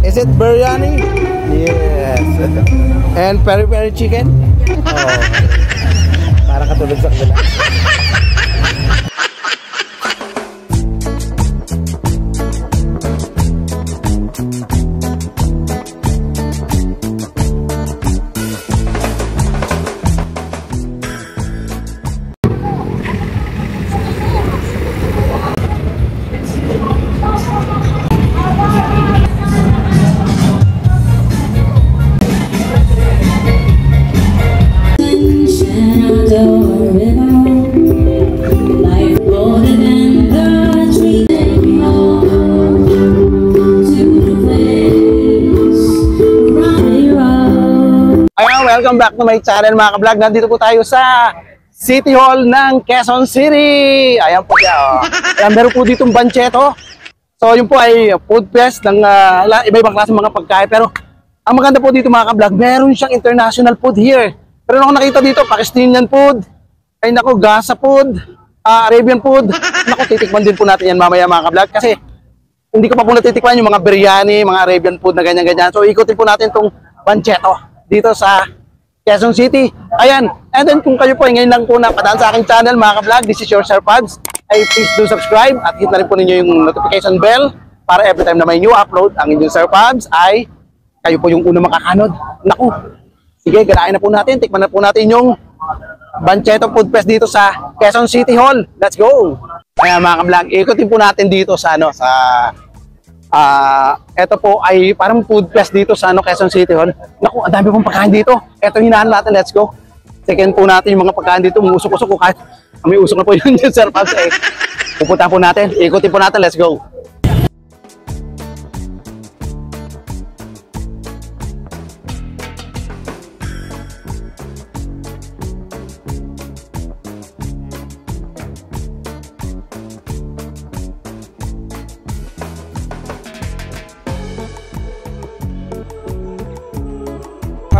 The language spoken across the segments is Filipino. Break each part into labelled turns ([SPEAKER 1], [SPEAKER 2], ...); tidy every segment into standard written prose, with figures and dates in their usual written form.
[SPEAKER 1] Is it biryani? Yes. And peri-peri chicken? Oh. Parang katulad sa kanila. Welcome back to my channel mga ka-vlog. Nandito po tayo sa City Hall ng Quezon City. Ayan po siya. Oh. Ayan, meron po ditong bancheto. So yun po ay food fest ng iba-ibang klase mga pagkain. Pero ang maganda po dito mga ka-vlog, meron siyang international food here. Pero ako nakita dito, Pakistanian food, ay nako, Gaza food, Arabian food. Nako, titikman din po natin yan mamaya mga ka-vlog. Kasi hindi ko pa po natitikman yung mga biryani, mga Arabian food na ganyan-ganyan. So ikutin po natin itong bancheto dito sa Quezon City. Ayan. And then kung kayo po ay ngayon lang po napadaan sa aking channel mga ka-vlog, this is your Sir Pabs, ay please do subscribe at hit na rin po ninyo yung notification bell para every time na may new upload ang inyong Sir Pabs ay kayo po yung unang makakanod. Naku, sige, ganain na po natin, tikman na po natin yung Bancheto Food Fest dito sa Quezon City Hall. Let's go! Ayan mga ka-vlog, ikutin po natin dito sa ito po ay parang food fest dito sa Quezon City Hall. Naku, ang dami pong pagkain dito. Ito hinahan natin, let's go. Second po natin yung mga pagkain dito, usok-usok ko kahit may usok na po yun Sir Pabs eh. Pupunta po natin, ikutin po natin, let's go.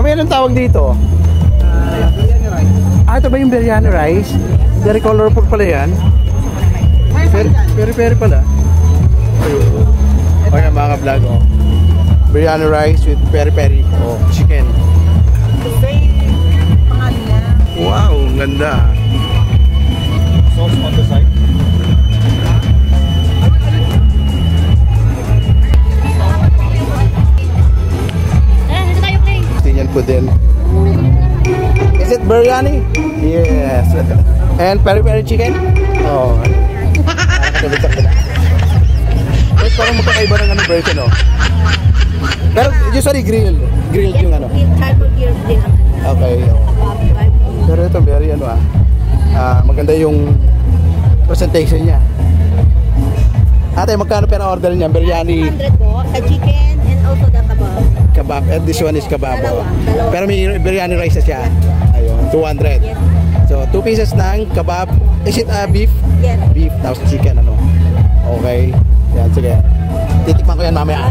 [SPEAKER 1] Anong tawag dito? Biryani rice. Ito ba yung biryani rice? Very colorful pala yan. Peri-peri pala. O yan mga vlog. Oh. Biryani rice with peri-peri. Oh, chicken. Wow, ang ganda. Sauce on the side. Po din. Is it biryani? Yes. And peri-peri chicken? Oh. Wait, parang magkakaiba ng version, oh. Pero usually grilled yung ano. Okay. Pero ito very maganda yung presentation niya. Ate, magkano pera order niya? Biryani
[SPEAKER 2] 100 po sa chicken and also the kebab.
[SPEAKER 1] Kebab, and this one is kebab. Pero may biryani rice na siya. Ayun, 200.
[SPEAKER 2] Yes.
[SPEAKER 1] So, 2 pieces ng kebab. Is it beef?
[SPEAKER 2] Yes.
[SPEAKER 1] Beef, tapos chicken, ano. Okay. Yan, sige. Titikman ko yan mamaya.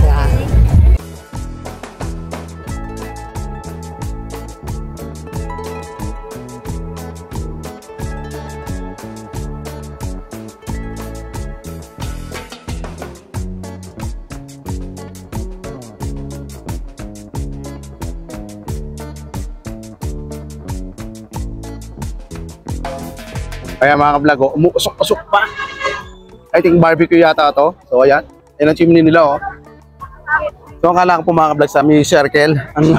[SPEAKER 1] Kaya mga ka-vlog, oh, umuusok-usok pa. I think barbecue yata to. So ayan, yan ang chimney nila, oh. So akala ko po mga ka-vlog sa may circle. Ang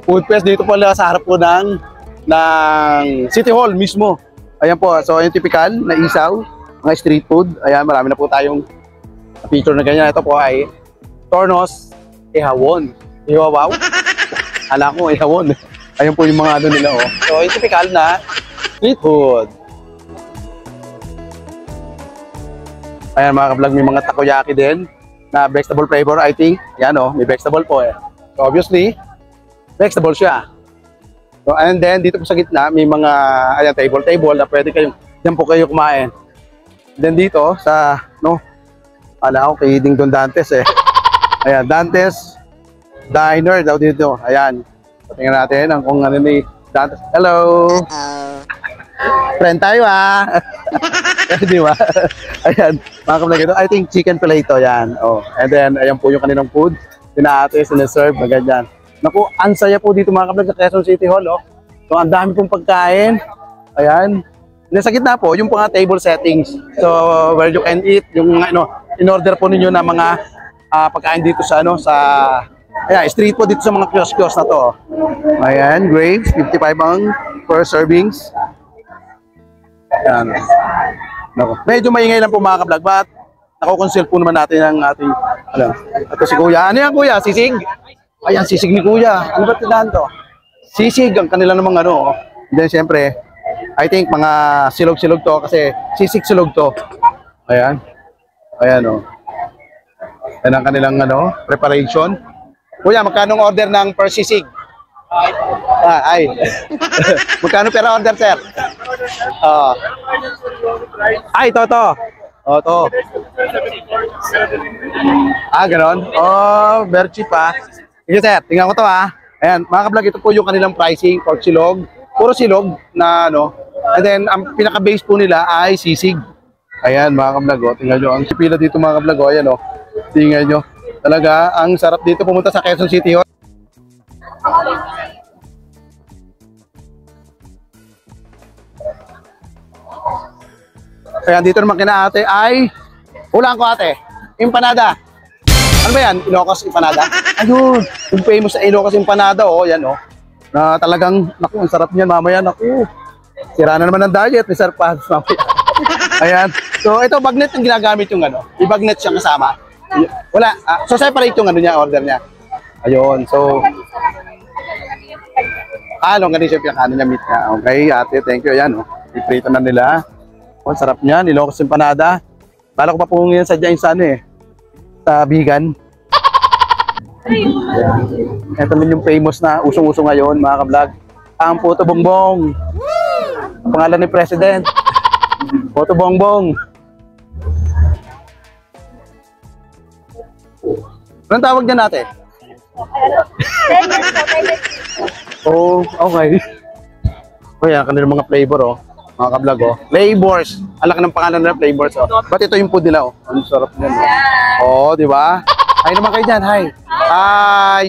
[SPEAKER 1] food fest dito pala sa harap po ng City Hall mismo. Ayan po, so yung typical na isaw, mga street food. Ayan, marami na po tayong picture na ganyan. Ito po ay Tornos Ihawon. Ihawaw? Hala ko, Ihawon. Ayan po yung mga ano nila, oh. So yung typical na street food. Ayan mga ka-vlog, may mga takoyaki din na vegetable flavor, I think. Yan, oh, may vegetable po eh. So obviously, vegetable siya. So, and then dito po sa gitna, may mga ayan, table na pwede kayong, yan po kayo kumain. Then dito sa, ala ko kay Ding Don Dantes eh. Ayan, Dantes Diner daw dito. Ayan. Tingnan natin kung ano ni Dantes. Hello! Friend tayo di ba? Ayan, mga ka-vlog ito. I think chicken pala ito, yan. Oh. And then, ayan po yung kanilang food. Ate, sineserve na ganyan. Naku, ang saya po dito mga kablog sa Quezon City Hall, oh. So, ang dami pong pagkain. Ayan. Nasa gitna po, yung mga table settings. So, where you can eat, yung ano, in-order po ninyo na mga pagkain dito sa ano, sa ayan, street po dito sa mga kiosk-kiosk na to. Ayan, grapes, 55 ang per servings. Ayan. Naku, medyo maingay lang po mga kablog, but nako-consult po naman natin ang ating, ano, ito si Kuya. Ano yan Kuya? Sisig? Ayan, sisig ni Kuya. Ano ba tindahan to? Sisig ang kanila namang ano. And then syempre, I think mga silog-silog to kasi sisig silog to. Ayan. Ayan o. Ayan ang kanilang ano, preparation. Kuya, magkano order ng per sisig? Ay. Magkano per order, sir? Ay, to. Oh, to. Ganon. Oh, very cheap Sige, sir. Tingnan ko to Ayan, mga kablog, ito po yung kanilang pricing, pork silog. Puro silog na ano. And then, ang pinaka-base po nila ay sisig. Ayan, mga kablog, tingnan nyo. Ang pila dito, mga kablog, ayan, tingnan nyo. Talaga, ang sarap dito pumunta sa Quezon City Hall. Ayan, dito naman kina ate ay, hulaan ko ate, empanada. Ano ba yan? Ilocos empanada? Ayun, yung famous sa Ilocos empanada, yan na talagang, naku, ang sarap niyan mamaya, naku. Sira na naman ang diet, ni Sir Paz mamaya. Ayan, so ito, bagnet yung ginagamit yung ano, i-bagnet siya kasama. Wala, so separate yung ano niya, order niya. Ayun, so, ganun siya pinakaano niya, meat niya. Okay, ate, thank you, ayan, iprito na nila. Sarap niyan, Ilocos empanada. Bala ko pa po ngayon sa dyan sa sa vegan. Ito naman yung famous na usong-uso ngayon, mga kablog. Ang Puto Bongbong. Ang pangalan ni President. Puto Bongbong. Anong tawag dyan natin? Oh, okay. Kaya kanilang mga flavor, mga kablog, flavors. Alak ng pangalan nila, flavors, Ba't ito yung food nila, Ang sarap niyan, di ba? Hi naman kayo dyan, hi. Hi.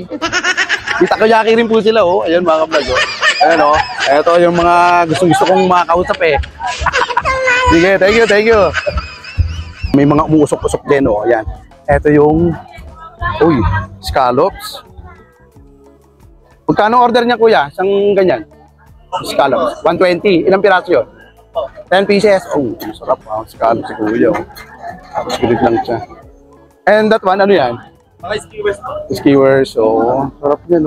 [SPEAKER 1] Kita ko yaki rin po sila, Ayan, mga kablog, Ayan, Ito yung mga gusto kong makakausap, Sige, thank you. May mga umuusok-usok din, Ayan. Ito yung, scallops. Magkano order niya, kuya? Isang ganyan. Scallops. 120. Ilang piraso yun? 10 pieces. Sarap. Scallops si kuya. Tapos pilit lang siya. And that one, ano yan? Mga skewers. Skewers. Sarap yan,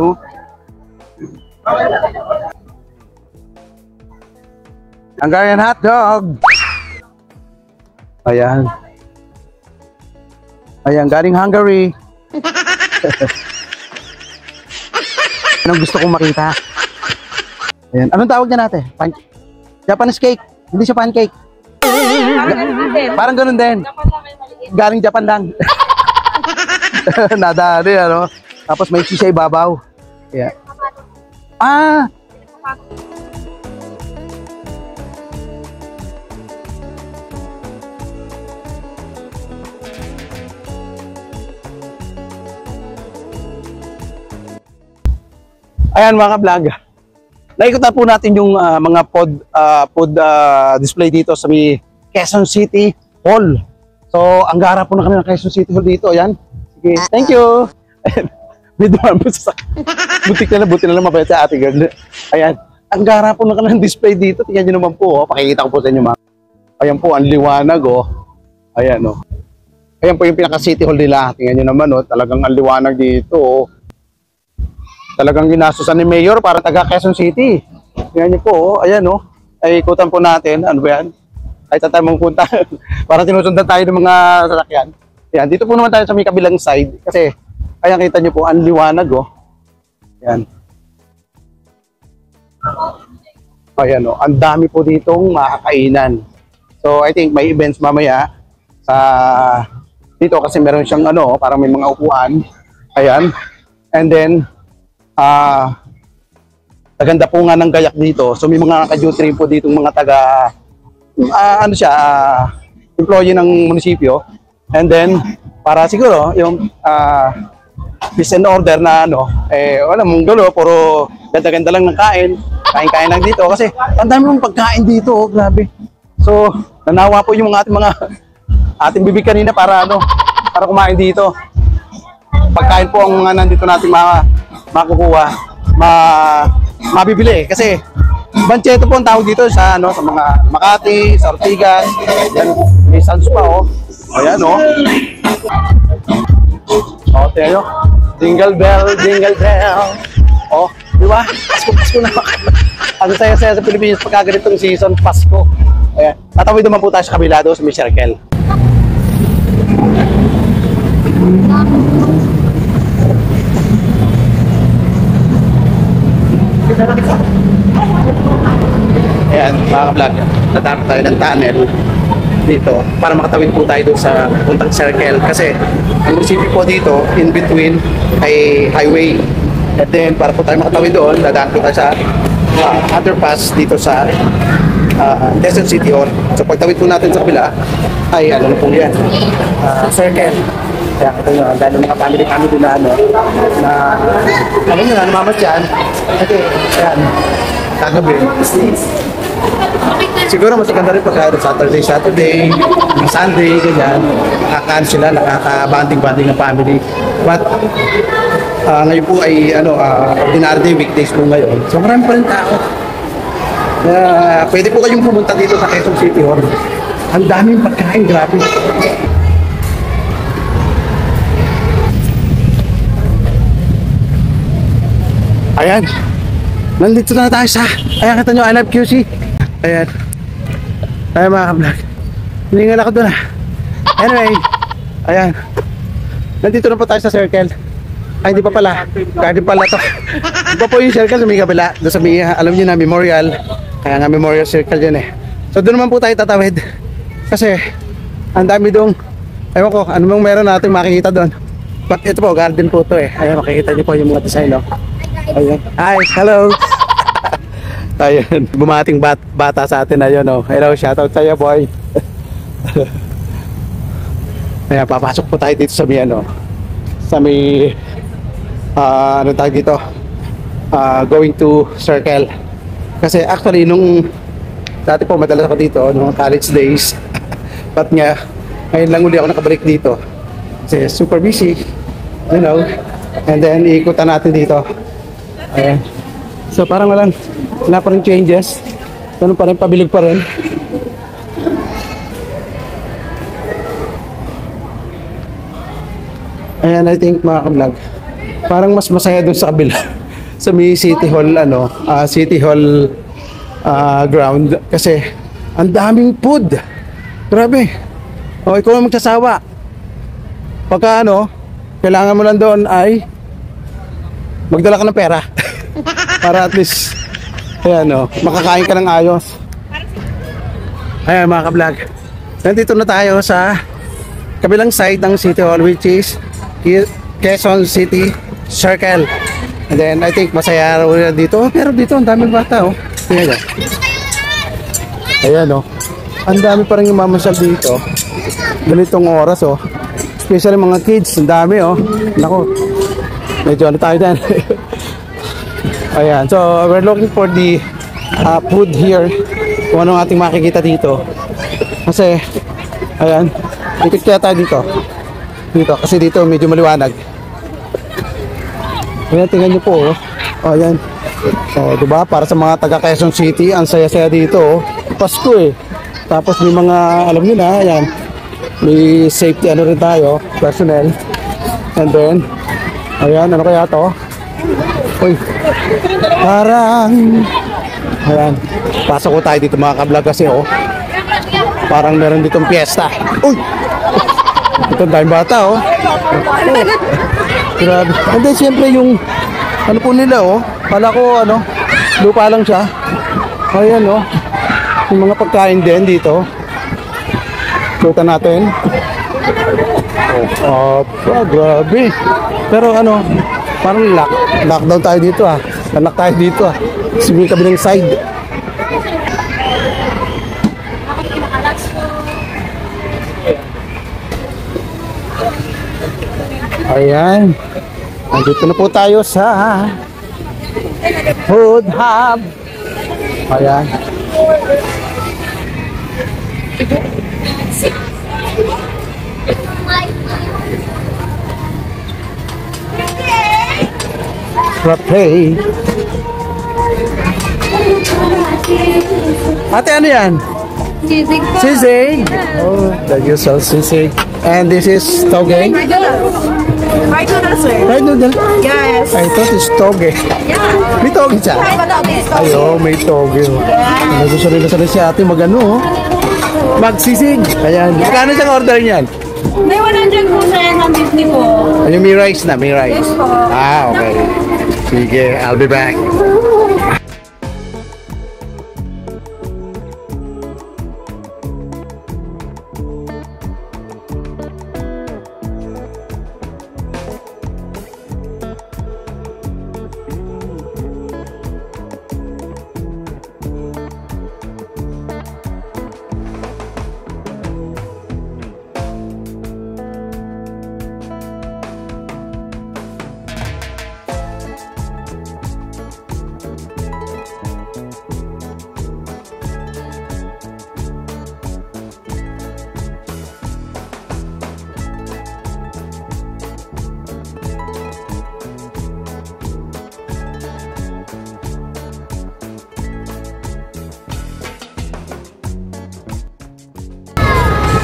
[SPEAKER 1] Hungarian hotdog. Ayan. Ayan, galing Hungary. Anong gusto kong makita? Ayan. Anong tawag niya natin? Japanese cake. Hindi siya pancake. Parang ganun din. Galing Japan lang. Nadali, Tapos may cheese sa ibabaw. Yeah. Ayan, mga vlog. Naikot na po natin yung mga food display dito sa may Quezon City Hall. So, ang gara po na kami ng Quezon City Hall dito. Ayan. Sige, thank you. Ayan. May dumaan po sa buti na lang mabait sa ate girl. Ayan. Ang gara po na kami ng display dito. Tingnan nyo naman po. Pakikita ko po sa inyo mga. Ayan po, ang liwanag. Ayan. Ayan po yung pinaka-City Hall nila. Tingnan nyo naman. Talagang ang liwanag dito. Talagang ginasusan ni Mayor para taga Quezon City. Tingnan niyo po, ayan ay ikutan po natin. Ano ba yan? Kahit saan tayo magpunta. Para sinusundan tayo ng mga sasakyan. Ayan, dito po naman tayo sa may kabilang side. Kasi, ayan kita niyo po, ang liwanag Ayan. Ayan ang dami po ditong makakainan. So, I think may events mamaya sa dito kasi meron siyang parang may mga upuan. Ayan. And then, Naganda po nga ng gayak dito. So may mga ka-duty po dito mga taga employee ng munisipyo. And then para siguro yung peace and order na ano, wala mong gulo, puro ganda-ganda lang ng kain. Kain-kain lang dito kasi ang dami mong pagkain dito, oh, grabe. So, nanawa po yung ating bibig kanina para para kumain dito. Pagkain po ang nandito natin makukuha, mabibili kasi Bancheto po ang tawag dito sa sa mga Makati, sa Ortigas, yan, may Sans pa oh. Ayan oh. Oh, tayo. Jingle bell, jingle bell. Oh, di ba? Pasko na. Ang saya-saya sa Pilipinas pagka ganitong season, Pasko. Ayan. Tatawid naman po tayo sa kabila doon sa may circle. Ayan, mga ka-vlog, natapos tayo ng tunnel dito para makatawid po tayo doon sa puntang circle kasi ang munisipyo po dito in between ay highway, and then para po tayo makatawid doon, dadaan po tayo sa underpass dito sa Quezon City Hall. So pagtawid po natin sa kabila ay ano po yan, circle. Kaya ito nyo, ang dahil mga family na na alam nyo na, namamatyan. Kasi, ayan, kagabi. Siguro mas maganda rin pagka Saturday, Sunday, ganyan. Nakakaan sila, nakaka-banding-banding ng family. But, ngayon po ay, ordinary day, weekdays po ngayon. So, marami pa rin tao. Pwede po kayong pumunta dito sa Quezon City Hall. Ang daming pagkain, grabe. Ayan. Nandito na tayo sa, ayan, kita nyo, I love QC. Ayan. Ayan mga ka-vlog. Hiningal ako doon. Anyway, ayan. Nandito na po tayo sa circle. Ay, hindi pa pala. Garden pala to. Iba po yung circle sa may kabila. Doon sa may, alam nyo na, memorial. Kaya nga memorial circle dyan eh. So doon naman po tayo tatawid. Kasi, ang dami doon. Ewan ko, ano bang meron natin makikita doon. But ito po, garden po to eh. Ayan, makikita niyo po yung mga design, no? Ayan. Hi, hello. Ayan, bumating bata sa atin na yun, oh. Hello, shoutout sa'yo, boy. Ayan, papasok po tayo dito sa may, sa may, ano tawag dito, going to circle. Kasi actually, nung, dati po, madalas ako dito, nung college days. But nga, ngayon lang uli ako nakabalik dito. Kasi super busy, you know. And then, iikutan natin dito. Ayan. So parang wala pa rin changes. Ganun pa rin, pabilig pa rin. Ayan, I think mga ka-vlog, parang mas masaya dun sa kabila. Sa may City Hall, City Hall ground. Kasi ang daming food. Grabe. O, ikaw ang magsasawa. Pagka kailangan mo lang doon ay magdala ka ng pera. Para at least, ayan makakain ka ng ayos. Ayan mga ka-vlog, nandito na tayo sa kabilang side ng City Hall, which is Quezon City Circle. And then I think masaya raw dito. Pero dito ang daming bata Ayan ayan ang dami pa rin yung mamasyal dito ganitong oras especially mga kids, ang dami naku, medyo tayo dyan. Ayan, so we're looking for the food here. Kung anong ating makikita dito. Kasi, ayan, ikot kaya tayo dito. Kasi dito medyo maliwanag. Ayan, tingnan nyo po ayan. Diba, para sa mga taga Quezon City, ang saya-saya dito Pasko Tapos may mga, alam nyo na, ayan, may safety rin tayo, personnel. And then, ayan, ano kaya to? Uy, parang, ayan, pasok ko tayo dito mga ka-vlog kasi parang meron ditong piyesta. Uy, ito ang daming bata grabe. And then siyempre yung ano po nila kala ko lupa lang siya. Ayan yung mga pagkain din dito. Kita natin. Grabe. Pero parang lockdown tayo dito Lock tayo dito Kasi may kabilang side. Ayan. Nandito na po tayo sa Food Hub. Ayan. Frappe. Ate, ano yan?
[SPEAKER 2] Sisig po.
[SPEAKER 1] Sisig. Oh, the usual sisig. And this is toge.
[SPEAKER 2] Fried noodles, sir.
[SPEAKER 1] Fried noodle.
[SPEAKER 2] Yes.
[SPEAKER 1] I thought it's toge.
[SPEAKER 2] Yeah.
[SPEAKER 1] May toge siya.
[SPEAKER 2] Fried noodles.
[SPEAKER 1] Ayo, may toge. Nagustuhan na sana si ate mag-ano, oh. Magsisig. Ayan. Magkano siyang order niyan?
[SPEAKER 2] May 100 po, sir. 150 po.
[SPEAKER 1] Ayun, may rice na, may rice.
[SPEAKER 2] Yes po.
[SPEAKER 1] Ah, okay. Sige, I'll be back.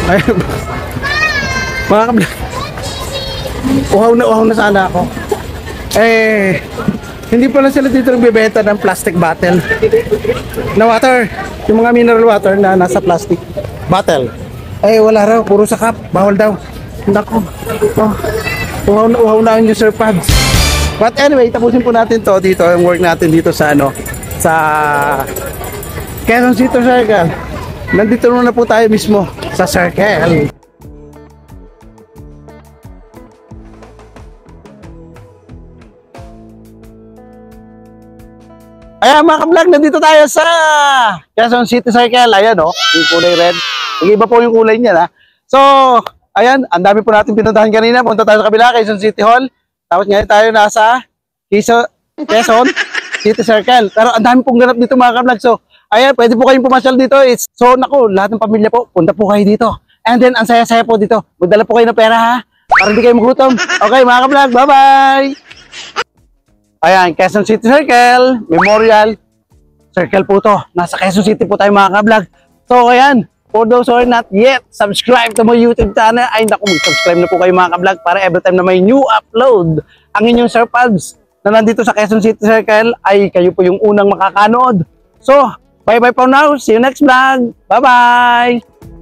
[SPEAKER 1] Ayun. Mga kabla. Uhaw na sana ako. Eh, hindi pala sila dito nagbebenta ng plastic bottle na water. Yung mga mineral water na nasa plastic bottle. Eh, wala raw. Puro sa cup. Bawal daw. Nako. Oh, uhaw na yung Sir Pads. But anyway, tapusin po natin to dito. Yung work natin dito sa ano, sa Quezon City Circle. Nandito na po tayo mismo sa Circle. Ayan mga ka-vlog, nandito tayo sa Quezon City Circle. Ayan o, yung kulay red. Nag-iba po yung kulay niya, ha. So, ayan, ang dami po natin pinuntahan kanina. Punta tayo sa kabila, Quezon City Hall. Tapos ngayon tayo nasa Quezon City Circle. Pero ang dami pong ganap dito mga ka-vlog. So, ayan, pwede po kayong pumasyal dito. So, naku, lahat ng pamilya po, punta po kayo dito. And then, ang saya-saya po dito. Magdala po kayo ng pera, ha? Para hindi kayo magutom. Okay, mga ka-vlog, bye-bye! Ayan, Quezon City Circle, Memorial Circle po to. Nasa Quezon City po tayo mga ka-vlog. So, ayan, for those who are not yet subscribe to my YouTube channel, ay naku, mag-subscribe na po kayo mga ka-vlog para every time na may new upload ang inyong Sir Pads na nandito sa Quezon City Circle, ay kayo po yung unang makakanood. So, bye-bye for now. See you next vlog. Bye-bye!